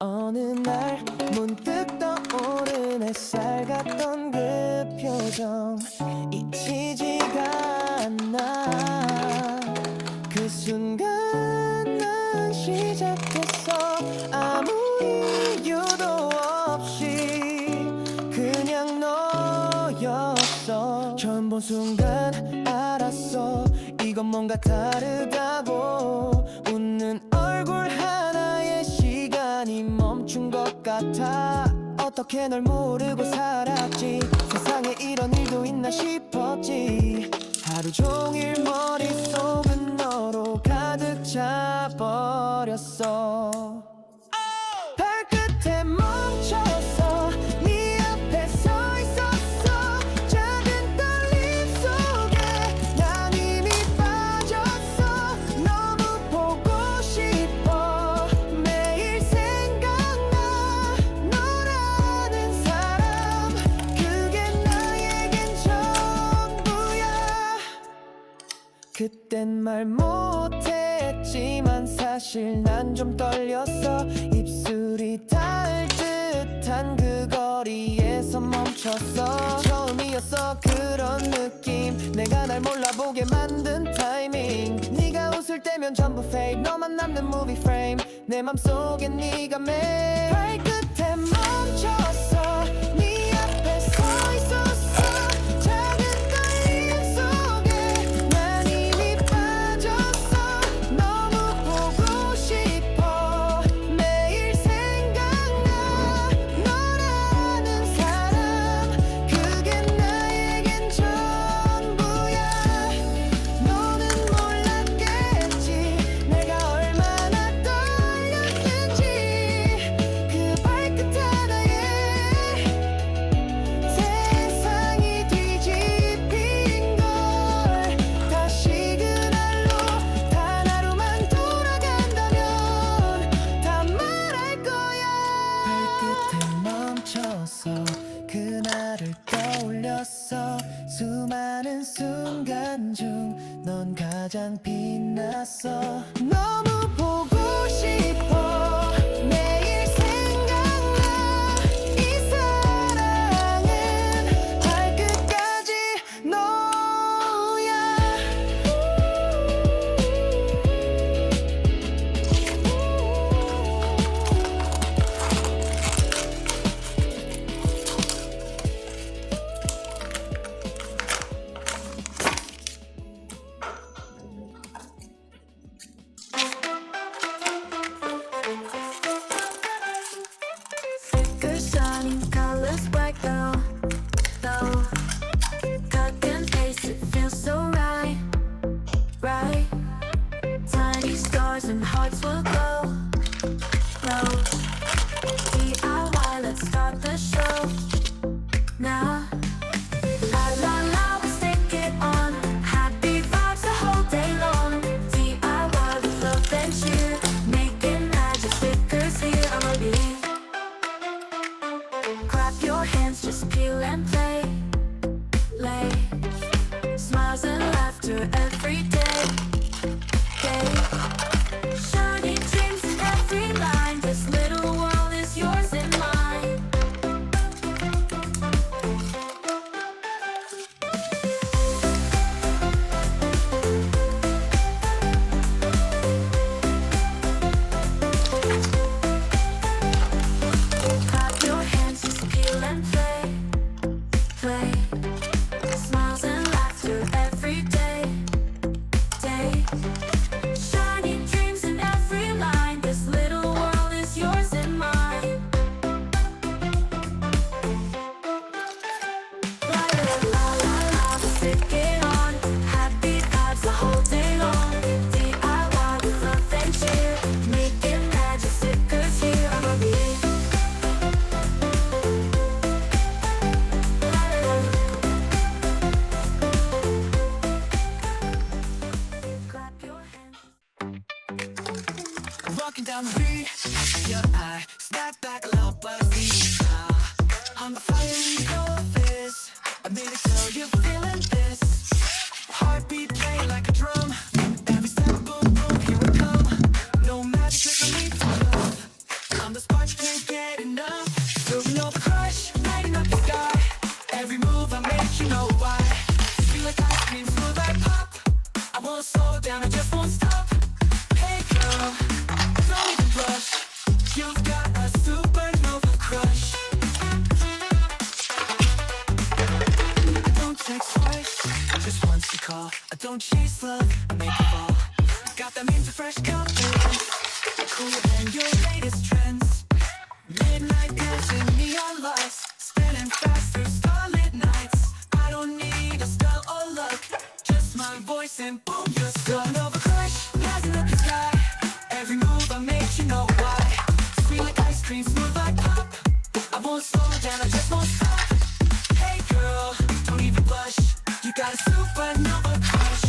어느 날 문득 떠오른 햇살 같던 그 표정 잊히지가 않아. 그 순간 난 시작했어. 아무 이유도 없이 그냥 너였어. 처음 본 순간 알았어. 이건 뭔가 다르다고. 웃는 얼굴 하나에 시간이 멈춘 것 같아. 어떻게 널 모르고 살았지. 세상에 이런 일도 있나 싶었지. 하루 종일 머릿속은 너로 가득 차버렸어. 발끝에 멈췄어. 네 앞에 서 있었어. 작은 떨림 속에 난 이미 빠졌어. 너무 보고 싶어. 매일 생각나. 너라는 사람 그게 나에겐 전부야. 그땐 말 못했지만 사실 난 좀 떨렸어. 입술이 닿을 듯한 그 거리에서 멈췄어. 처음이었어 그런 느낌. 내가 날 몰라보게 만든 타이밍. 네가 웃을 때면 전부 fake. 너만 남는 movie frame. 내 맘속엔 네가 매일. 발끝에 멈췄어. 네 앞에 서 있었어. 작은 떨림 속에 난 이미 빠졌어. 너무 보고 싶어. 매일 생각나. 너라는 사람 그게 나에겐 전부야. 너는 몰랐겠지. 내가 얼마나 떨렸는지. 그 발끝 하나에 세상이 뒤집힌 걸. 다시 그날로 단 하루만 돌아간다면 다 말할 거야. 발끝에 멈춰서 그날을 떠올렸어. 수많은 순간 중 넌 가장 빛났어. 너무 보고 싶어. 매일 생각나. 이 사랑은 발끝까지 너야. Thicker shining colors bright though. Cut and paste, it feels so right. Tiny stars and hearts will glow. DIY, let's start the show now. La la la, let's take it on. Happy vibes the whole day long. DIY with love and cheer. Making magic stickers here. I'ma be. Clap your hands, just peel and play. Smiles and laughter every day. Shiny dreams in every line. This little world is yours and mine. Clap your hands, just peel and play. Smiles and laughter every day. Shiny dreams in every line. This little world is yours and mine. La la la la la, stick it on. Happy vibes the whole day long. DIY with love and cheer. Making magic stickers here. I'ma be. Clap your hands. Walking down the street, your eye snap back a little buzzy. I'm the fire in your fist. I made it so you're feeling this. Heartbeat playing like a drum. Every step, boom boom, here we come. No magic, trick or lead to love. I'm the spark spark, can't get enough. Supernova crush, lighting up the sky. Every move I make, you know why. Feel like ice cream, smooth like pop. I won't slow down, I just won't stop. Hey girl, don't even blush. You've got a supernova crush. I don't text twice, just once to call. I don't chase love, I make it fall. Got that means of fresh confidence, cooler than your latest trends. Midnight dancing, neon lights, spinning faster, starlit nights. I don't need a spell or luck, just my voice and boom, you're supernova crush, rising up the sky. Every move I make, you know why. Sweet like ice cream, smooth like pop. I won't slow down, I just won't stop. Hey girl, don't even blush. You got a supernova crush.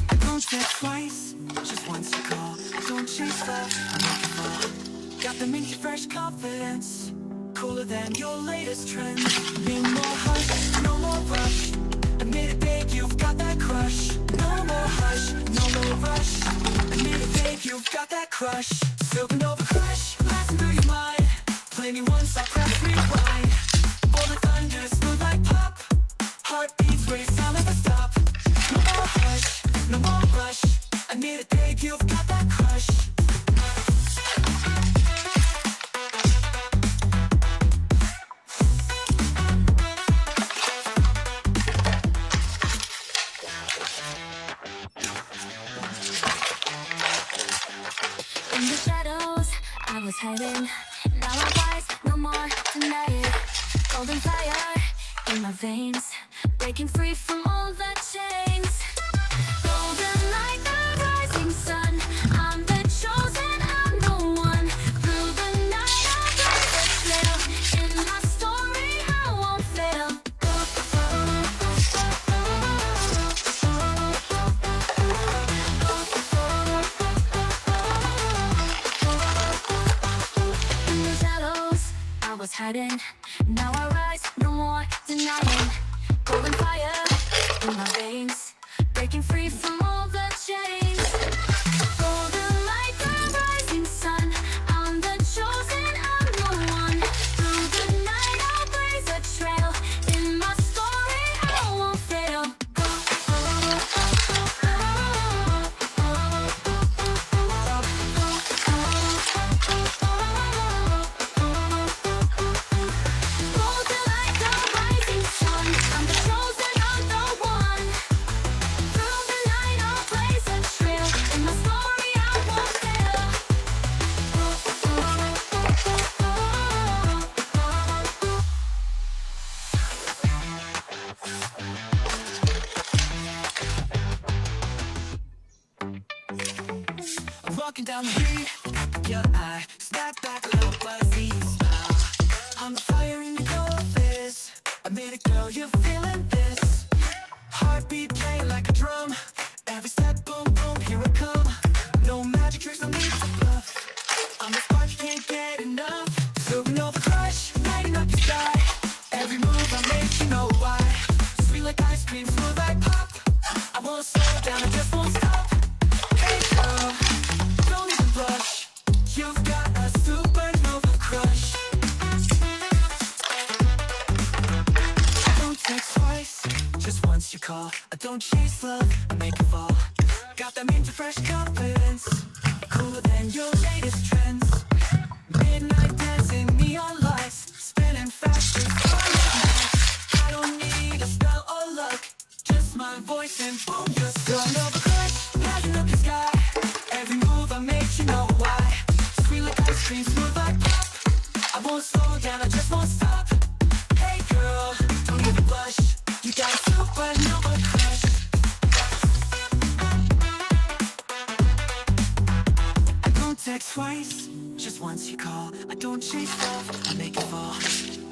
I don't text twice, just once to call. I don't chase love, I make it fall. Got the minty fresh confidence, cooler than your latest trends. Be more hush, no more rush. Admit it, babe, you've got that crush. No more hush, no more rush. Admit it, babe, you've got that crush. Supernova crush, blasting through your mind. Play me once, I'll press rewind. All the thunder, smooth like pop. Heartbeats race, I'll never stop. No more hush, no more rush. Admit it, babe, you've got that crush. In the shadows, I was hiding. Now I rise, no more denying. Golden fire in my veins, breaking free from all the chains. Golden like the rising sun, I'm the chosen, I'm the one. Through the night I'll blaze a trail. In my story I won't fail. In the shadows, I was hiding. Now I rise, no more denying. Golden fire in my veins, breaking free from all the chains. Golden like the rising sun, I'm the chosen, I'm the one. Through the night I'll blaze a trail. In my story I won't fail. Golden like the rising sun, I'm the chosen, I'm the one. Through the night I'll blaze a trail. In my story I won't fail. I'm walking down the street, your eye, snap back, a little buzzy smile. I'm the fire in your face. I made it, girl, you're feeling this. Heartbeat playing like a drum. Every step, boom, boom, here I come. No magic tricks, no need to bluff. I'm the spark, you can't get enough. Supernova crush, lighting up the sky. Every move I make, you know why. Sweet like ice cream, smooth like pop. I won't slow down, I just won't stop. Hey girl, don't even blush. You've got a supernova crush. I don't text twice, just once you call. I don't chase love, I make it fall. Got that mint of fresh confidence, cooler than your latest trends. Midnight dancing, neon lights, spinning faster, starlit nights. I don't need a spell or luck, just my voice and boom, you're supernova crush, lighting up the sky. Every move I make, you know why. Sweet like ice cream, smooth like pop. I won't slow down, I just won't stop. Hey girl, don't even blush. You got a supernova crush. I don't text twice, just once you call. I don't chase love, I make it fall.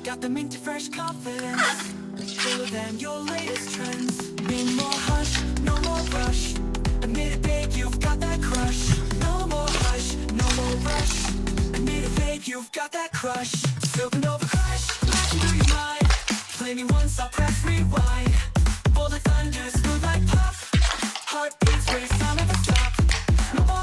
Got the minty fresh confidence, cooler than your latest trends. Be more hush, no more rush. Admit it, babe, you've got that crush. No more hush, no more rush. Admit it, babe, you've got that crush. Supernova crush, flashing through your mind. Play me once, I'll press rewind. Bold like thunder, smooth like pop. Heartbeats race, I'll never stop. No more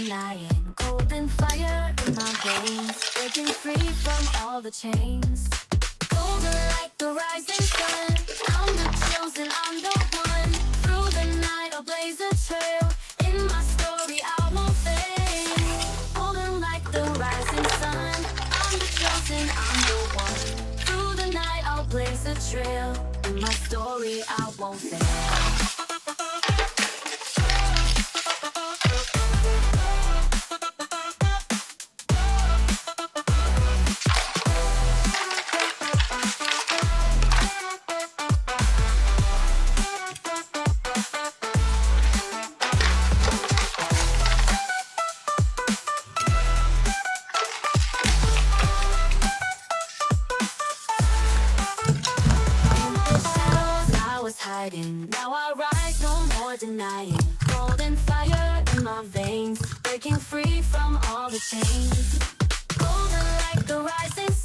denying. Golden fire in my veins, breaking free from all the chains. Golden like the rising sun, I'm the chosen, I'm the one. Through the night I'll blaze a trail, in my story I won't fail. Golden like the rising sun, I'm the chosen, I'm the one. Through the night I'll blaze a trail, in my story I won't fail. Now I rise, no more denying. Golden fire in my veins, breaking free from all the chains. Golden like the rising sun.